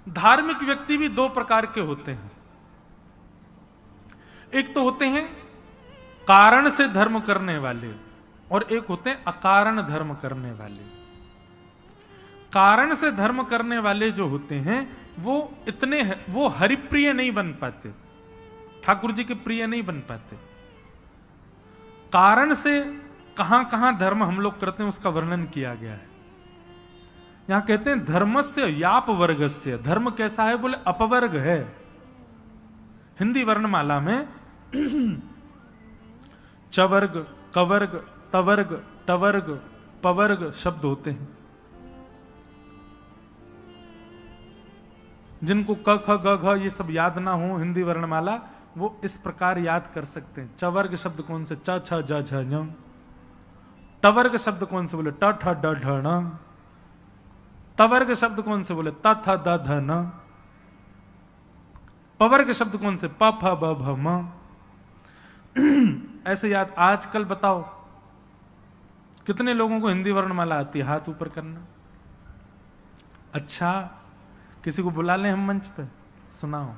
धार्मिक व्यक्ति भी दो प्रकार के होते हैं। एक तो होते हैं कारण से धर्म करने वाले, और एक होते हैं अकारण धर्म करने वाले। कारण से धर्म करने वाले जो होते हैं वो हरिप्रिय नहीं बन पाते, ठाकुर जी के प्रिय नहीं बन पाते। कारण से कहां कहां धर्म हम लोग करते हैं उसका वर्णन किया गया है। यहां कहते हैं धर्मस्य याप वर्गस्य, धर्म कैसा है? बोले अपवर्ग है। हिंदी वर्णमाला में चवर्ग, कवर्ग, तवर्ग, टवर्ग, पवर्ग शब्द होते हैं। जिनको क ख ग घ ये सब याद ना हो हिंदी वर्णमाला, वो इस प्रकार याद कर सकते हैं। चवर्ग शब्द कौन से? च छ ज झ ञ। टवर्ग शब्द कौन से? बोले ट ठ ड ढ ण। तवर्ग शब्द कौन से? बोले त थ द ध न। पवर्ग शब्द कौन से? प फ ब भ म। ऐसे याद। आजकल बताओ कितने लोगों को हिंदी वर्णमाला आती है? हाथ ऊपर करना। अच्छा, किसी को बुला लें हम मंच पे, सुनाओ।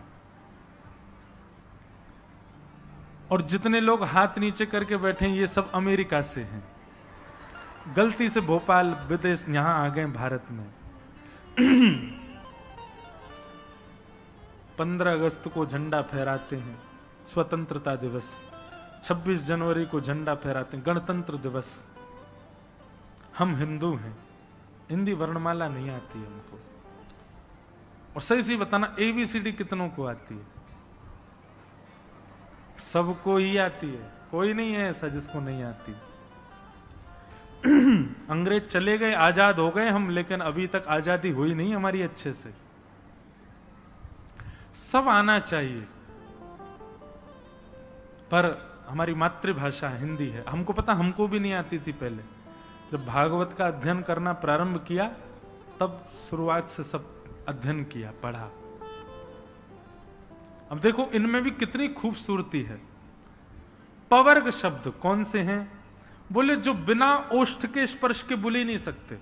और जितने लोग हाथ नीचे करके बैठे हैं ये सब अमेरिका से हैं, गलती से भोपाल विदेश यहां आ गए भारत में। 15 अगस्त को झंडा फहराते हैं, स्वतंत्रता दिवस। 26 जनवरी को झंडा फहराते हैं, गणतंत्र दिवस। हम हिंदू हैं, हिंदी वर्णमाला नहीं आती हमको। और सही सी बताना, ABCD कितनों को आती है? सबको ही आती है, कोई नहीं है ऐसा जिसको नहीं आती। अंग्रेज चले गए, आजाद हो गए हम, लेकिन अभी तक आजादी हुई नहीं हमारी अच्छे से। सब आना चाहिए, पर हमारी मातृभाषा हिंदी है। हमको पता, हमको भी नहीं आती थी पहले। जब भागवत का अध्ययन करना प्रारंभ किया तब शुरुआत से सब अध्ययन किया, पढ़ा। अब देखो इनमें भी कितनी खूबसूरती है। पवर्ग शब्द कौन से हैं? बोले जो बिना ओष्ठ के स्पर्श के बोल ही नहीं सकते।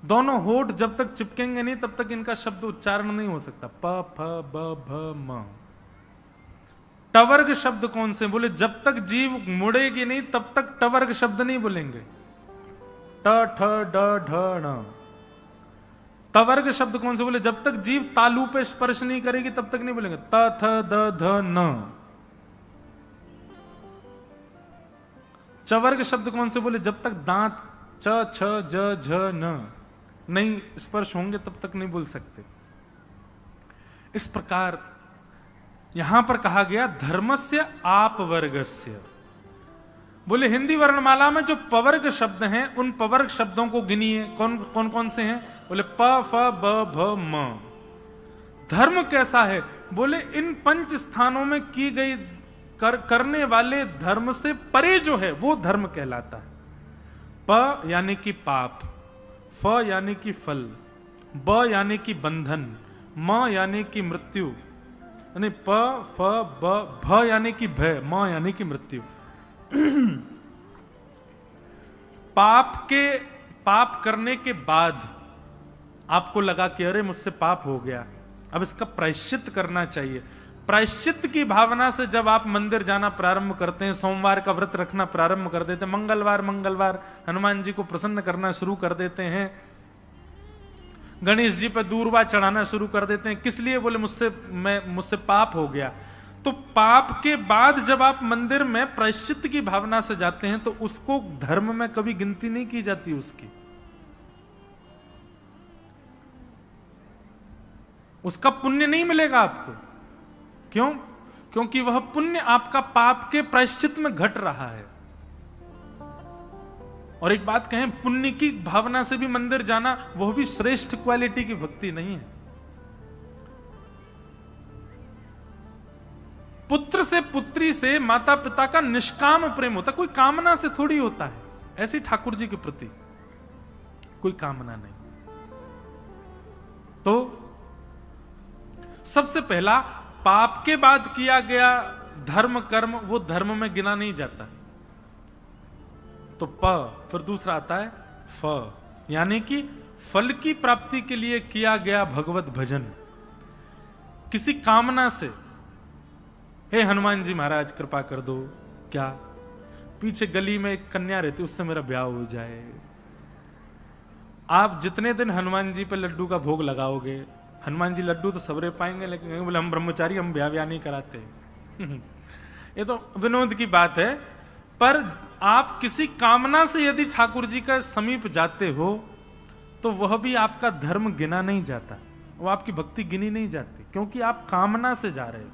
दोनों होठ जब तक चिपकेंगे नहीं तब तक इनका शब्द उच्चारण नहीं हो सकता। प फ ब भ म। टवर्ग शब्द कौन से? बोले जब तक जीव मुड़ेगी नहीं तब तक टवर्ग शब्द नहीं बोलेंगे। ट ठ ड ढ ण। तवर्ग शब्द कौन से? बोले जब तक जीव तालू पे स्पर्श नहीं करेगी तब तक नहीं बोलेंगे। त थ द ध न। चवर्ग शब्द कौन से? बोले जब तक दांत च छ ज झ न नहीं स्पर्श होंगे तब तक नहीं बोल सकते। इस प्रकार यहां पर कहा गया धर्मस्य आप वर्गस्य। बोले हिंदी वर्णमाला में जो पवर्ग शब्द हैं उन पवर्ग शब्दों को गिनिए। कौन कौन से हैं? बोले प फ ब भ म। धर्म कैसा है? बोले इन 5 स्थानों में की गई करने वाले धर्म से परे जो है वो धर्म कहलाता है। प यानी कि पाप, फ यानी कि फल, ब यानी कि बंधन, म यानी कि मृत्यु, यानी प फ ब, भ यानी कि भय, म यानी कि मृत्यु। पाप करने के बाद आपको लगा कि अरे मुझसे पाप हो गया, अब इसका प्रायश्चित करना चाहिए। प्रायश्चित की भावना से जब आप मंदिर जाना प्रारंभ करते हैं, सोमवार का व्रत रखना प्रारंभ कर देते हैं, मंगलवार हनुमान जी को प्रसन्न करना शुरू कर देते हैं, गणेश जी पर दूर्वा चढ़ाना शुरू कर देते हैं, किस लिए? बोले मुझसे पाप हो गया। तो पाप के बाद जब आप मंदिर में प्रायश्चित की भावना से जाते हैं तो उसको धर्म में कभी गिनती नहीं की जाती उसकी। उसका पुण्य नहीं मिलेगा आपको। क्यों? क्योंकि वह पुण्य आपका पाप के प्रायश्चित में घट रहा है। और एक बात कहें, पुण्य की भावना से भी मंदिर जाना वह भी श्रेष्ठ क्वालिटी की भक्ति नहीं है। पुत्र से, पुत्री से, माता पिता का निष्काम प्रेम होता, कोई कामना से थोड़ी होता है। ऐसी ठाकुर जी के प्रति कोई कामना नहीं। तो सबसे पहला पाप के बाद किया गया धर्म कर्म वो धर्म में गिना नहीं जाता। तो प, फिर दूसरा आता है फ, यानी कि फल की प्राप्ति के लिए किया गया भगवत भजन, किसी कामना से, हे हनुमान जी महाराज कृपा कर दो, क्या पीछे गली में एक कन्या रहती उससे मेरा ब्याह हो जाए। आप जितने दिन हनुमान जी पे लड्डू का भोग लगाओगे, हनुमान जी लड्डू तो सबरे पाएंगे, लेकिन बोले हम ब्रह्मचारी, हम ब्याह नहीं कराते। ये तो विनोद की बात है। पर आप किसी कामना से यदि ठाकुर जी का समीप जाते हो तो वह भी आपका धर्म गिना नहीं जाता, वो आपकी भक्ति गिनी नहीं जाती, क्योंकि आप कामना से जा रहे हो।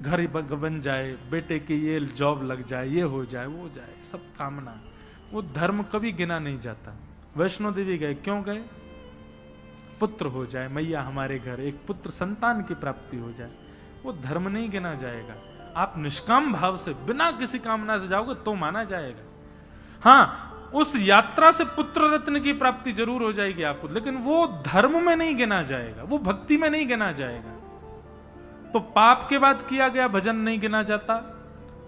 घर बन जाए, बेटे की ये जॉब लग जाए, ये हो जाए, वो हो जाए, सब कामना, वो धर्म कभी गिना नहीं जाता। वैष्णो देवी गए, क्यों गए? पुत्र हो जाए, मैया हमारे घर एक पुत्र संतान की प्राप्ति हो जाए, वो धर्म नहीं गिना जाएगा। आप निष्काम भाव से बिना किसी कामना से जाओगे तो माना जाएगा। हाँ, उस यात्रा से पुत्र रत्न की प्राप्ति जरूर हो जाएगी आपको, लेकिन वो धर्म में नहीं गिना जाएगा, वो भक्ति में नहीं गिना जाएगा। तो पाप के बाद किया गया भजन नहीं गिना जाता,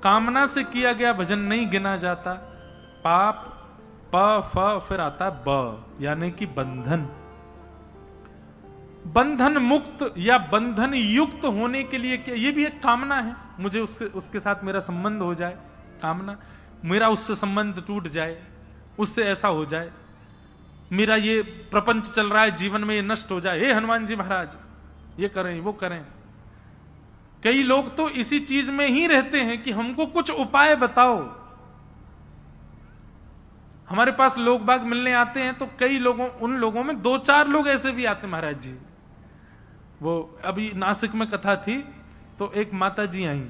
कामना से किया गया भजन नहीं गिना जाता। पाप प फ फिर आता ब, यानी कि बंधन। बंधन मुक्त या बंधन युक्त होने के लिए क्या, ये भी एक कामना है। मुझे उसके साथ मेरा संबंध हो जाए, कामना, मेरा उससे संबंध टूट जाए, उससे ऐसा हो जाए, मेरा ये प्रपंच चल रहा है जीवन में ये नष्ट हो जाए, हे हनुमान जी महाराज ये करें वो करें। कई लोग तो इसी चीज में ही रहते हैं कि हमको कुछ उपाय बताओ। हमारे पास लोग बाग मिलने आते हैं तो कई लोगों, उन लोगों में 2-4 लोग ऐसे भी आते, महाराज जी वो अभी नासिक में कथा थी तो एक माता जी आई,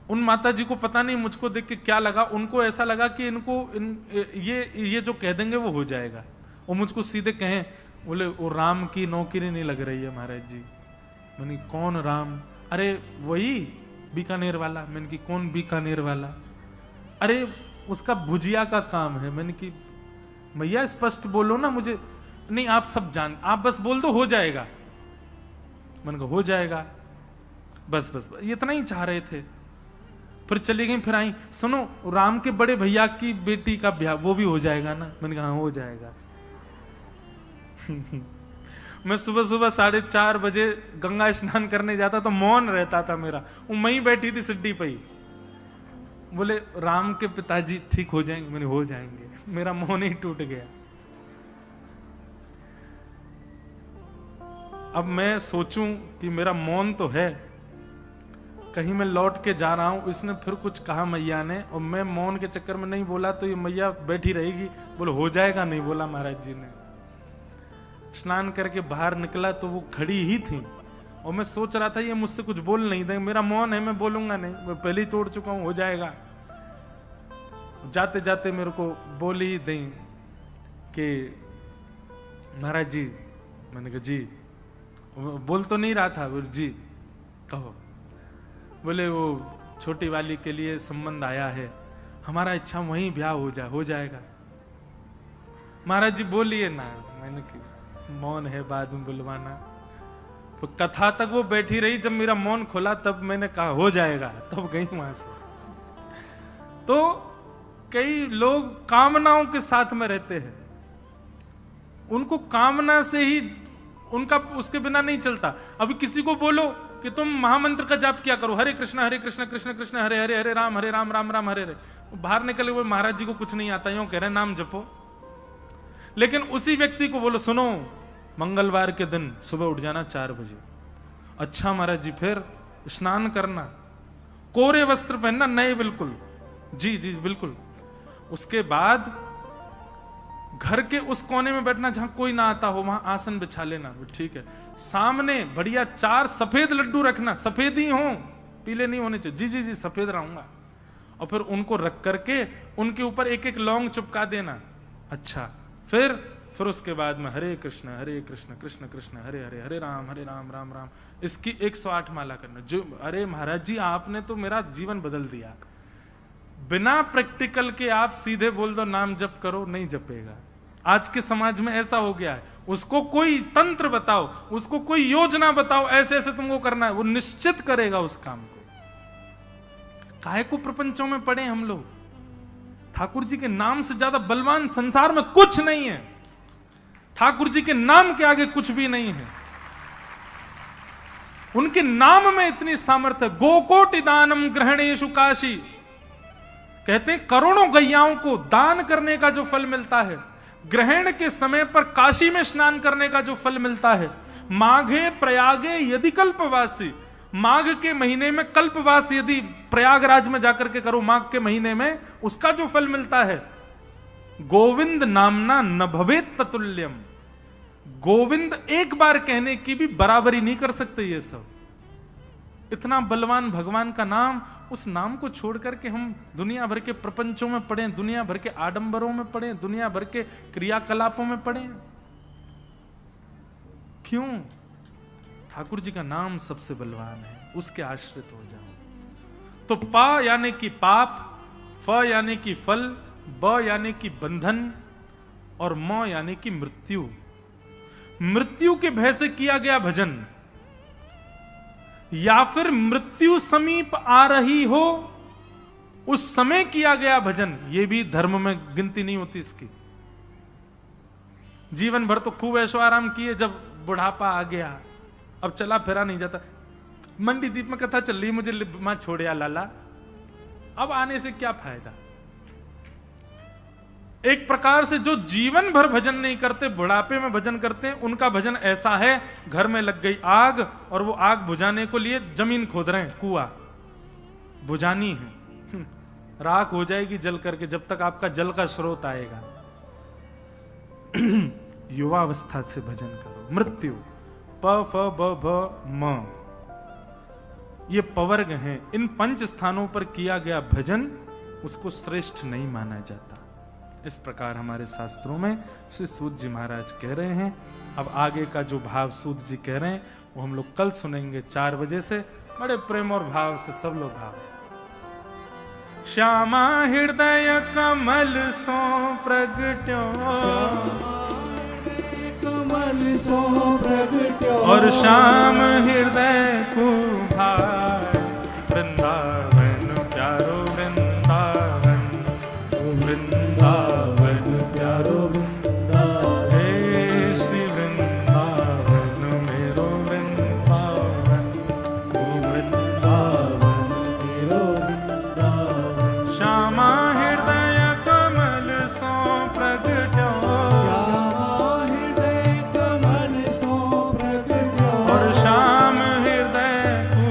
उन माता जी को पता नहीं मुझको देख के क्या लगा, उनको ऐसा लगा कि ये जो कह देंगे वो हो जाएगा। वो मुझको सीधे कहें, बोले वो राम की नौकरी नहीं लग रही है महाराज जी। मैंने कौन राम? अरे वही बीकानेर वाला। मैंने की कौन बीकानेर वाला? अरे उसका भुजिया का काम है। मैंने की भैया स्पष्ट बोलो ना मुझे। नहीं आप सब जान, आप बस बोल दो हो जाएगा। मैंने कहा हो जाएगा, बस बस इतना ही चाह रहे थे। फिर चली गई, फिर आई, सुनो राम के बड़े भैया की बेटी का ब्याह, वो भी हो जाएगा ना? मैंने कहा हो जाएगा। मैं सुबह सुबह 4:30 बजे गंगा स्नान करने जाता तो मौन रहता था मेरा, वो मैं ही बैठी थी सिड्डी पे ही। बोले राम के पिताजी ठीक हो जाएंगे? मैंने हो जाएंगे। मेरा मौन ही टूट गया। अब मैं सोचूं कि मेरा मौन तो है, कहीं मैं लौट के जा रहा हूं, इसने फिर कुछ कहा मैया ने, और मैं मौन के चक्कर में नहीं बोला तो ये मैया बैठी रहेगी। बोले हो जाएगा, नहीं बोला महाराज जी ने। स्नान करके बाहर निकला तो वो खड़ी ही थी, और मैं सोच रहा था ये मुझसे कुछ बोल नहीं देंगे, मेरा मौन है, मैं बोलूंगा नहीं, मैं पहले ही तोड़ चुका हूं, हो जाएगा। जाते जाते मेरे को बोल ही दें कि महाराज जी। मैंने कहा जी। बोल तो नहीं रहा था, बोले जी कहो। बोले वो छोटी वाली के लिए संबंध आया है, हमारा इच्छा वहीं ब्याह हो जाएगा। महाराज जी बोलिए ना। मैंने मौन है, बाद में बुलवाना। तो कथा तक वो बैठी रही, जब मेरा मौन खुला तब मैंने कहा हो जाएगा, तब गई वहां से। तो कई लोग कामनाओं के साथ में रहते हैं, उनको कामना से ही उनका, उसके बिना नहीं चलता। अभी किसी को बोलो कि तुम महामंत्र का जाप क्या करो, हरे कृष्ण कृष्ण कृष्ण हरे हरे, हरे राम राम राम हरे हरे। बाहर निकले हुए महाराज जी को कुछ नहीं आता, यूं कह रहे नाम जपो। लेकिन उसी व्यक्ति को बोलो सुनो मंगलवार के दिन सुबह उठ जाना 4 बजे। अच्छा महाराज जी, फिर स्नान करना, कोरे वस्त्र पहनना, नए बिल्कुल। जी जी बिल्कुल। उसके बाद घर के उस कोने में बैठना जहां कोई ना आता हो, वहां आसन बिछा लेना, ठीक है। सामने बढ़िया 4 सफेद लड्डू रखना, सफेद ही हो, पीले नहीं होने चाहिए। जी जी जी सफेद रहूंगा। और फिर उनको रख करके उनके ऊपर एक एक लौंग चिपका देना। अच्छा, फिर उसके बाद में हरे कृष्ण कृष्ण कृष्ण हरे हरे, हरे राम राम राम। इसकी 108 माला करना। जो अरे महाराज जी आपने तो मेरा जीवन बदल दिया। बिना प्रैक्टिकल के आप सीधे बोल दो नाम जप करो, नहीं जपेगा। आज के समाज में ऐसा हो गया है, उसको कोई तंत्र बताओ, उसको कोई योजना बताओ, ऐसे ऐसे तुमको करना है, वो निश्चित करेगा उस काम को। काहे को प्रपंचों में पड़े हम लोग? ठाकुर जी के नाम से ज्यादा बलवान संसार में कुछ नहीं है। ठाकुर जी के नाम के आगे कुछ भी नहीं है। उनके नाम में इतनी सामर्थ्य। गोकोटि दानम ग्रहणेशु काशी, कहते हैं करोड़ों गैयाओं को दान करने का जो फल मिलता है, ग्रहण के समय पर काशी में स्नान करने का जो फल मिलता है, माघे प्रयागे यदि कल्पवासी, माघ के महीने में कल्पवास यदि प्रयागराज में जाकर के करो माघ के महीने में, उसका जो फल मिलता है, गोविंद नामना न भवेत ततुल्यम, गोविंद एक बार कहने की भी बराबरी नहीं कर सकते ये सब। इतना बलवान भगवान का नाम, उस नाम को छोड़ करके हम दुनिया भर के प्रपंचों में पड़े, दुनिया भर के आडंबरों में पड़े, दुनिया भर के क्रियाकलापों में पड़े। क्यों? ठाकुर जी का नाम सबसे बलवान है, उसके आश्रित हो जाओ। तो पा यानी कि पाप, फ यानी कि फल, ब यानी कि बंधन, और म यानी कि मृत्यु। मृत्यु के भय से किया गया भजन, या फिर मृत्यु समीप आ रही हो उस समय किया गया भजन, यह भी धर्म में गिनती नहीं होती इसकी। जीवन भर तो खूब ऐशो आराम किए, जब बुढ़ापा आ गया अब चला फिरा नहीं जाता। मंडी द्वीप में कथा चल रही, मुझे मां छोड़िया लाला, अब आने से क्या फायदा। एक प्रकार से जो जीवन भर भजन नहीं करते, बुढ़ापे में भजन करते हैं, उनका भजन ऐसा है, घर में लग गई आग और वो आग बुझाने को लिए जमीन खोद रहे हैं, कुआं बुझानी है, राख हो जाएगी जल करके जब तक आपका जल का स्रोत आएगा। युवावस्था से भजन करो। मृत्यु प फ ब भ म, ये पवर्ग हैं। इन 5 स्थानों पर किया गया भजन उसको श्रेष्ठ नहीं माना जाता। इस प्रकार हमारे शास्त्रों में श्री सूत जी महाराज कह रहे हैं। अब आगे का जो भाव सूत जी कह रहे हैं वो हम लोग कल सुनेंगे 4 बजे से। बड़े प्रेम और भाव से सब लोग भाव। श्यामा हृदय कमल सो प्रगट्यो, कमल सो प्रगट्यो, और श्याम हृदय को भाई, वृंदावन प्यारो वृंदावन, वृंदावन प्यारो वृंदावन, हे श्री वृंदावन मेरो वृंदावन, ओ वृंदावन मेरो वृंदावन। श्यामा हृदय कमल सो प्रगट्यो, श्यामा हृदय कमल सो प्रगट्यो, और श्याम हृदय को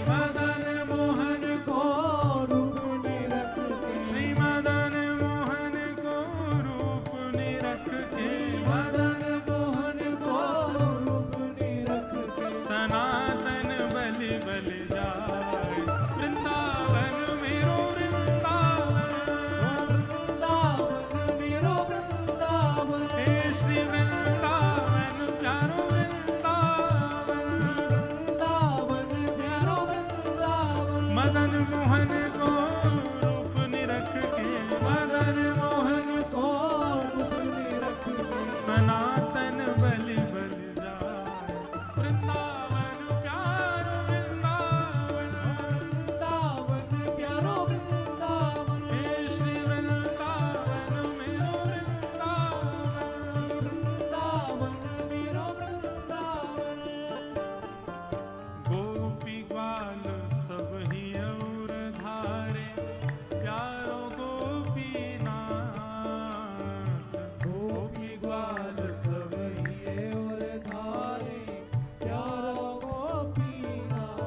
मदन मोहन को रूप निरख के, श्री मदन मोहन को रूप निरख के, मदन मोहन को रूप निरख के, सनातन बलि बलि जाए वृंदावन मेरो वृंदावन, वृंदावन मेरो वृंदावन, हे श्री वृंदावन प्यारो वृंदावन, वृंदावन प्यारो वृंदावन, मदन मोहन को रूप निरख के, मदन मोहन को रूप निरख के, सनातन बलि बलि जाए वृंदावन प्यारो वृंदावन, वृंदावन प्यारो वृंदावन, हे श्री वृंदावन मेरो वृंदावन, वृंदावन मेरो वृंदावन, गोपी ग्वाल सब ही और धारे प्यारो गोपीनाथ, गोपी ग्वाल सब हिये और धारे प्यारो गोपीनाथ,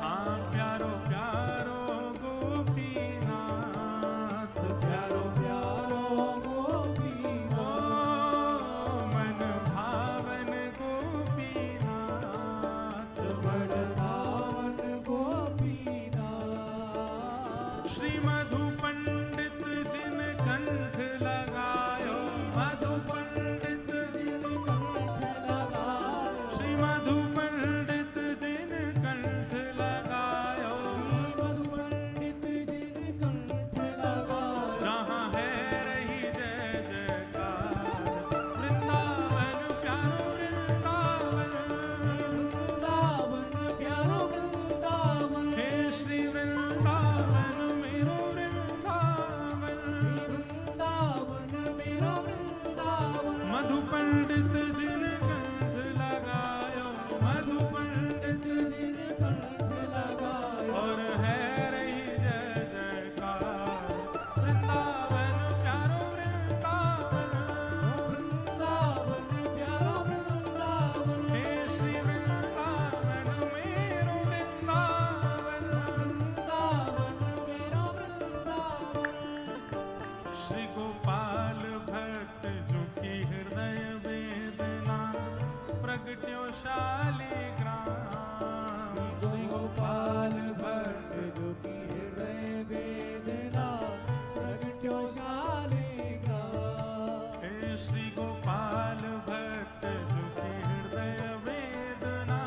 हाँ प्यारो प्यारो गोपीनाथ, प्यारो प्यारो गोपीनाथ, मन भावन गोपीनाथ, मन भावन गोपीनाथ, श्री मधु पंडित जिन कंठ लगायो, मधु पंडित जिन कंठ लगायो, श्री मधु पंडित जिन कंठ लगायो, मधु पंडित जिन कंठ लगायो, जहाँ है रही जय जयकार वृंदावन प्यारो वृंदावन, वृंदावन प्यारो वृंदावन, हे श्री वृंदावन मेरो वृंदावन, वृंदावन मेरो वृंदावन, मधु पंडित जिन कंठ लगायो, मधु पंडित जिन कंठ लगायो, और है रही जय जयकार वृंदावन प्यारो वृंदावन, वृंदावन प्यारो वृंदावन, हे श्री वृंदावन मेरो वृंदावन, वृंदावन मेरो वृंदावन, श्री गोपाल भट्ट जो की हृदय वेदना प्रगट्यो शालिग्राम, श्री गोपाल भट्ट जो की हृदय वेदना प्रगट्यो शालिग्राम, हे श्री गोपाल भट्ट जो की हृदय वेदना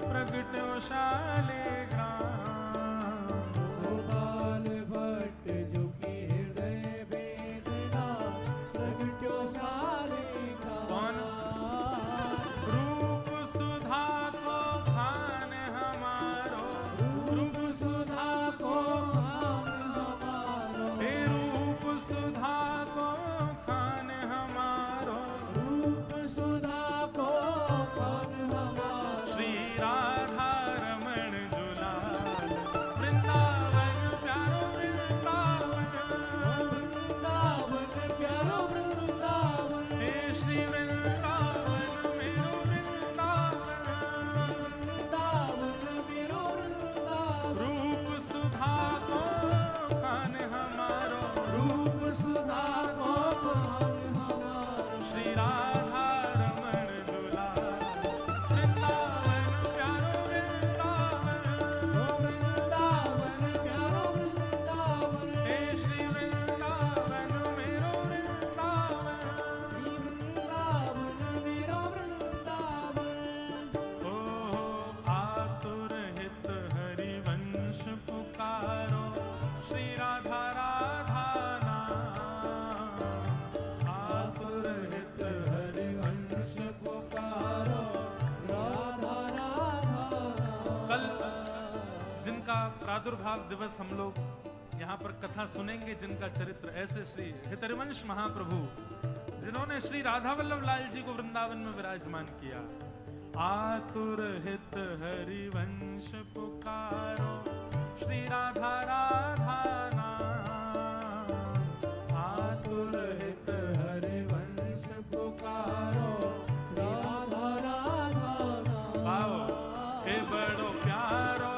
प्रगट्यो शालिग्राम, गोपाल भट्ट जो की हृदय वेदना प्रगट्यो शालिग्राम, रूप सुधा को खान हमारो, रूप सुधा को खान हमारो, हे रूप सुधा को खान हमारो, रूप सुधा को खान हमारो, श्री राधा रमण जुलाल वृंदावन प्यारो वृंदावन, वृंदावन प्यारो वृंदावन, हे श्री वृंदावन मेरो वृंदावन, वृंदावन मेरो वृंदावन, रूप सुधा को खान हमारो, रूप सुधा को खान हमारो, श्री राधा रमण दुलार वृंदावन प्यारो वृंदावन, वृंदावन प्यारो वृंदावन, हे श्री वृंदावन मेरो वृंदावन, वृंदावन मेरो वृंदावन, ओ आतुर हित हरिवंश पुकारो, श्री राधा राधा नाम, आतुर हित हरिवंश पुकारो, राधा राधा कल जिनका प्रादुर्भाव दिवस हम लोग यहाँ पर कथा सुनेंगे, जिनका चरित्र ऐसे श्री हितरिवंश महाप्रभु जिन्होंने श्री राधा वल्लभ लाल जी को वृंदावन में विराजमान किया। आतुर हित हरिवंश पुकारो, श्री राधा राधा नाम, आतुर हित हरिवंश पुकारो, राधा राधा नाम, आओ हे बड़ो प्यारो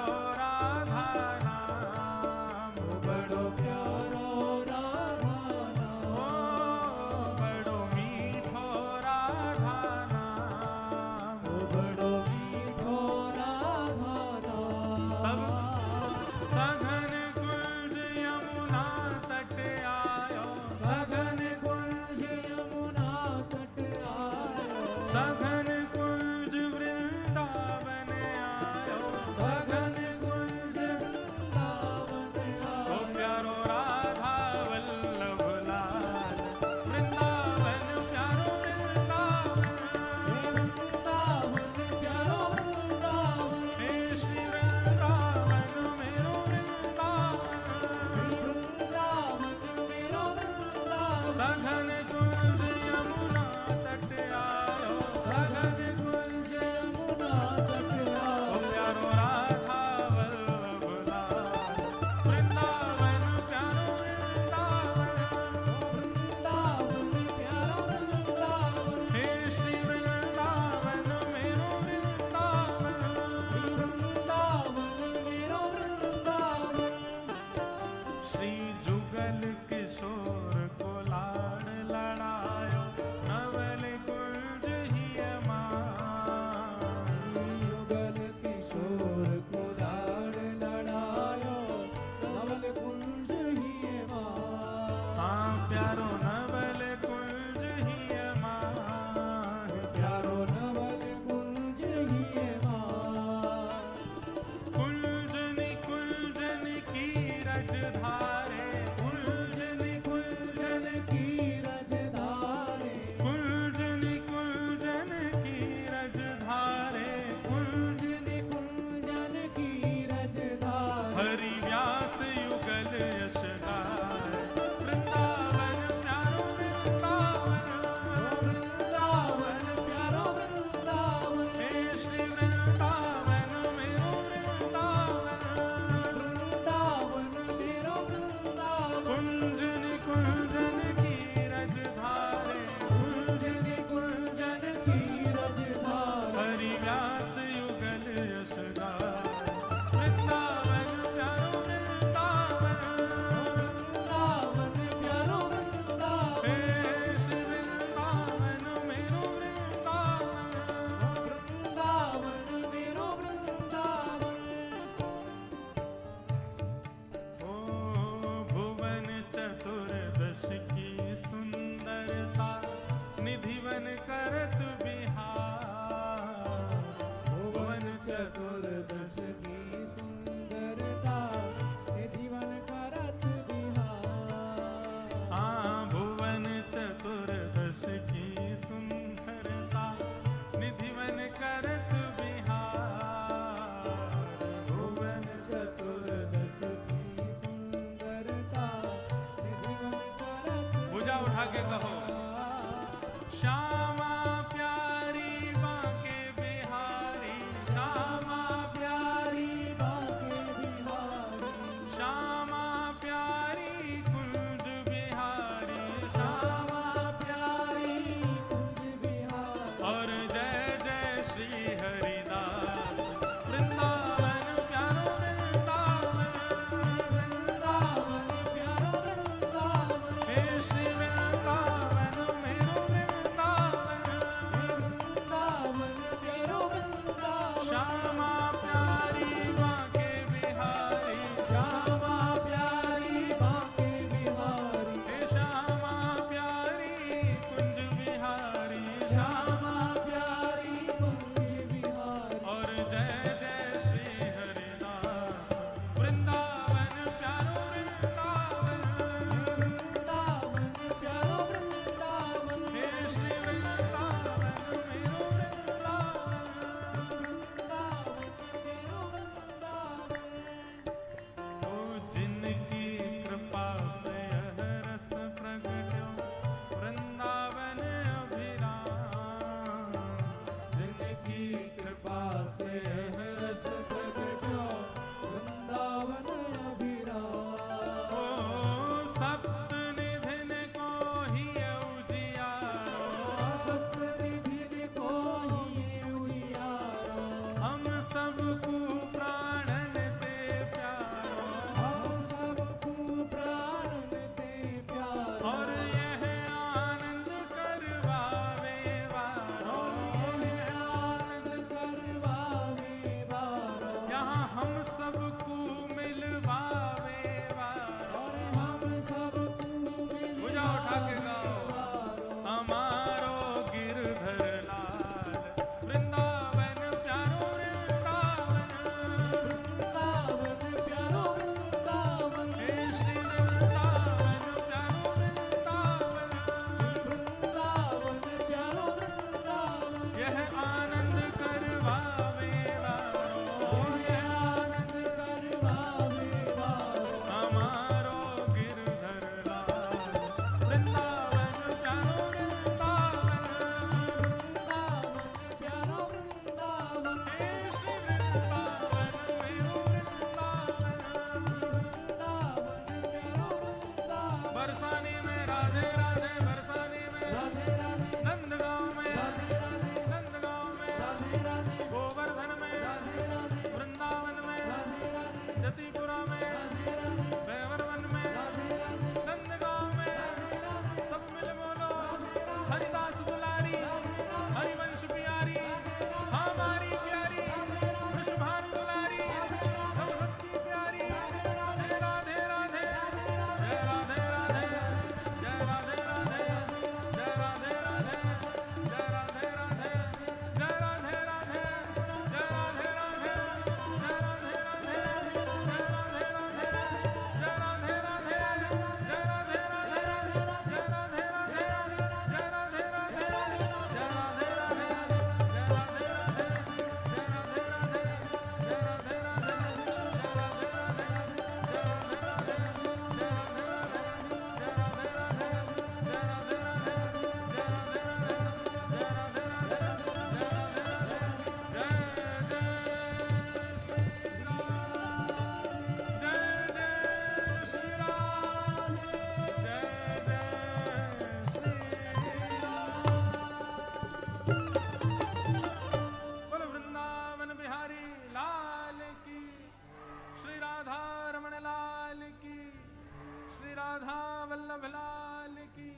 राधा वल्लभ लाल की।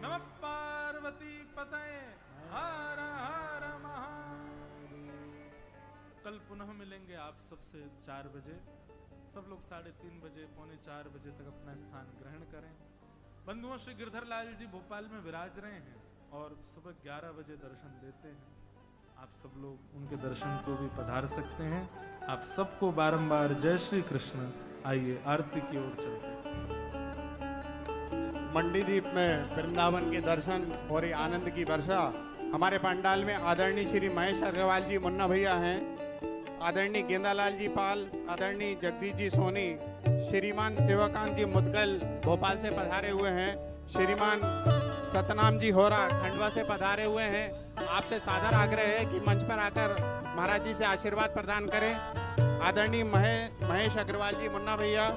नमः पार्वती पतये हर हर महादेव। कल पुनः मिलेंगे आप सबसे 4 बजे। सब लोग 3:30 बजे 3:45 बजे तक अपना स्थान ग्रहण करें। बंधुओं, श्री गिरधर लाल जी भोपाल में विराज रहे हैं और सुबह 11 बजे दर्शन देते हैं। आप सब लोग उनके दर्शन को भी पधार सकते हैं। आप सबको बारंबार जय श्री कृष्ण। आइए आरती की ओर चलते हैं। मंडी द्वीप में वृंदावन के दर्शन और ये आनंद की वर्षा। हमारे पंडाल में आदरणीय श्री महेश अग्रवाल जी मुन्ना भैया हैं, आदरणीय गेंदालाल जी पाल, आदरणीय जगदीश जी सोनी, श्रीमान देवाकांत जी मुदगल भोपाल से पधारे हुए हैं, श्रीमान सतनाम जी होरा खंडवा से पधारे हुए हैं। आपसे सादर आग्रह है कि मंच पर आकर महाराज जी से आशीर्वाद प्रदान करें। आदरणीय महेश अग्रवाल जी मुन्ना भैया।